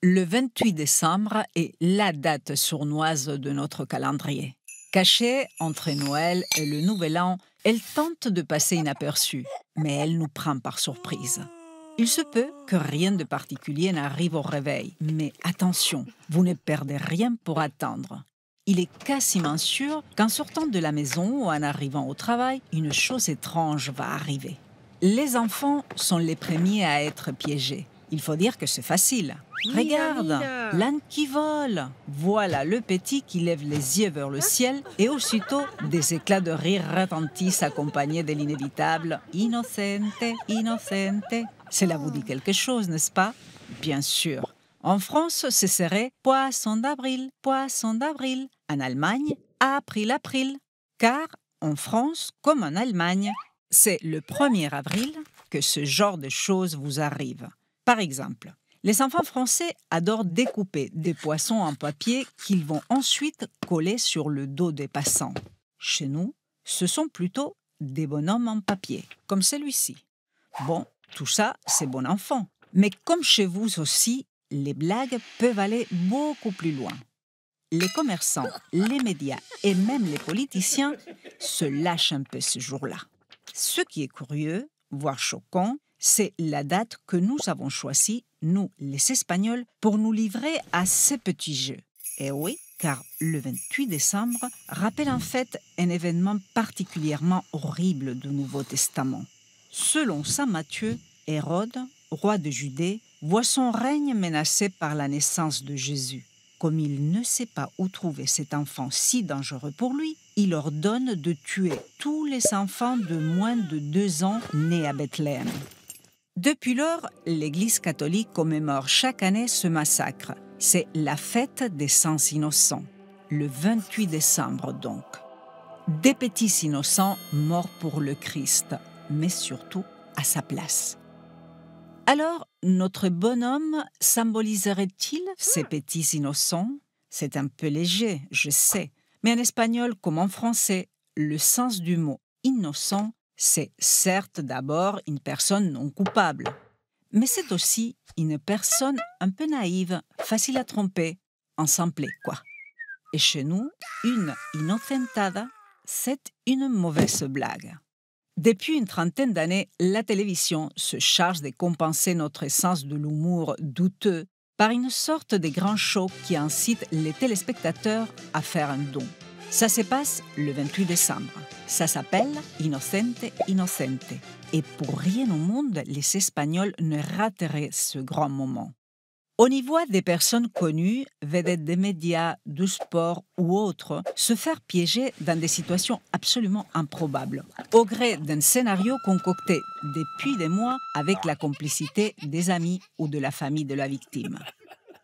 Le 28 décembre est la date sournoise de notre calendrier. Cachée entre Noël et le Nouvel An, elle tente de passer inaperçue, mais elle nous prend par surprise. Il se peut que rien de particulier n'arrive au réveil, mais attention, vous ne perdez rien pour attendre. Il est quasiment sûr qu'en sortant de la maison ou en arrivant au travail, une chose étrange va arriver. Les enfants sont les premiers à être piégés. Il faut dire que c'est facile. Regarde, l'âne qui vole. Voilà le petit qui lève les yeux vers le ciel et aussitôt des éclats de rire retentissent accompagnés de l'inévitable « Innocente, innocente ». Cela vous dit quelque chose, n'est-ce pas? Bien sûr. En France, ce serait « Poisson d'avril, poisson d'avril ». En Allemagne, « April, april ». Car en France, comme en Allemagne, c'est le 1er avril que ce genre de choses vous arrive. Par exemple, les enfants français adorent découper des poissons en papier qu'ils vont ensuite coller sur le dos des passants. Chez nous, ce sont plutôt des bonhommes en papier, comme celui-ci. Bon, tout ça, c'est bon enfant. Mais comme chez vous aussi, les blagues peuvent aller beaucoup plus loin. Les commerçants, les médias et même les politiciens se lâchent un peu ce jour-là. Ce qui est curieux, voire choquant, c'est la date que nous avons choisie, nous, les Espagnols, pour nous livrer à ces petits jeux. Et oui, car le 28 décembre rappelle en fait un événement particulièrement horrible du Nouveau Testament. Selon saint Matthieu, Hérode, roi de Judée, voit son règne menacé par la naissance de Jésus. Comme il ne sait pas où trouver cet enfant si dangereux pour lui, il ordonne de tuer tous les enfants de moins de 2 ans nés à Bethléem. Depuis lors, l'Église catholique commémore chaque année ce massacre. C'est la fête des Saints Innocents, le 28 décembre donc. Des petits innocents morts pour le Christ, mais surtout à sa place. Alors, notre bonhomme symboliserait-il ces petits innocents? C'est un peu léger, je sais, mais en espagnol comme en français, le sens du mot « innocent » c'est certes d'abord une personne non coupable, mais c'est aussi une personne un peu naïve, facile à tromper, en simplé, quoi. Et chez nous, une inocentada, c'est une mauvaise blague. Depuis une trentaine d'années, la télévision se charge de compenser notre sens de l'humour douteux par une sorte de grand show qui incite les téléspectateurs à faire un don. Ça se passe le 28 décembre. Ça s'appelle Innocente, innocente. Et pour rien au monde, les Espagnols ne rateraient ce grand moment. On y voit des personnes connues, vedettes des médias, du sport ou autres, se faire piéger dans des situations absolument improbables, au gré d'un scénario concocté depuis des mois avec la complicité des amis ou de la famille de la victime.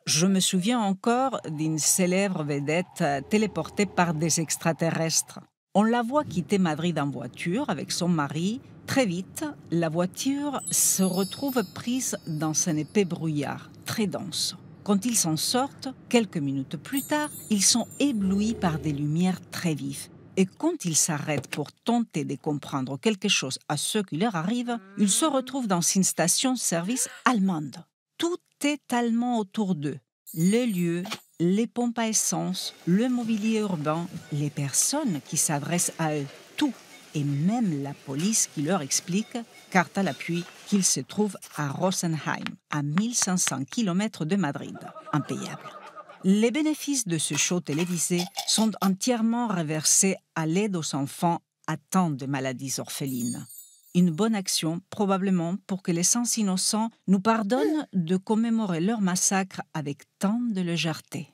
Je me souviens encore d'une célèbre vedette téléportée par des extraterrestres. On la voit quitter Madrid en voiture avec son mari. Très vite, la voiture se retrouve prise dans un épais brouillard, très dense. Quand ils s'en sortent, quelques minutes plus tard, ils sont éblouis par des lumières très vives. Et quand ils s'arrêtent pour tenter de comprendre quelque chose à ce qui leur arrive, ils se retrouvent dans une station-service allemande. Tout est allemand autour d'eux. Les lieux, les pompes à essence, le mobilier urbain, les personnes qui s'adressent à eux, tout. Et même la police qui leur explique, carte à l'appui, qu'ils se trouvent à Rosenheim, à 1500 km de Madrid. Impayable. Les bénéfices de ce show télévisé sont entièrement reversés à l'aide aux enfants atteints de maladies orphelines. Une bonne action, probablement, pour que les saints innocents nous pardonnent de commémorer leur massacre avec tant de légèreté.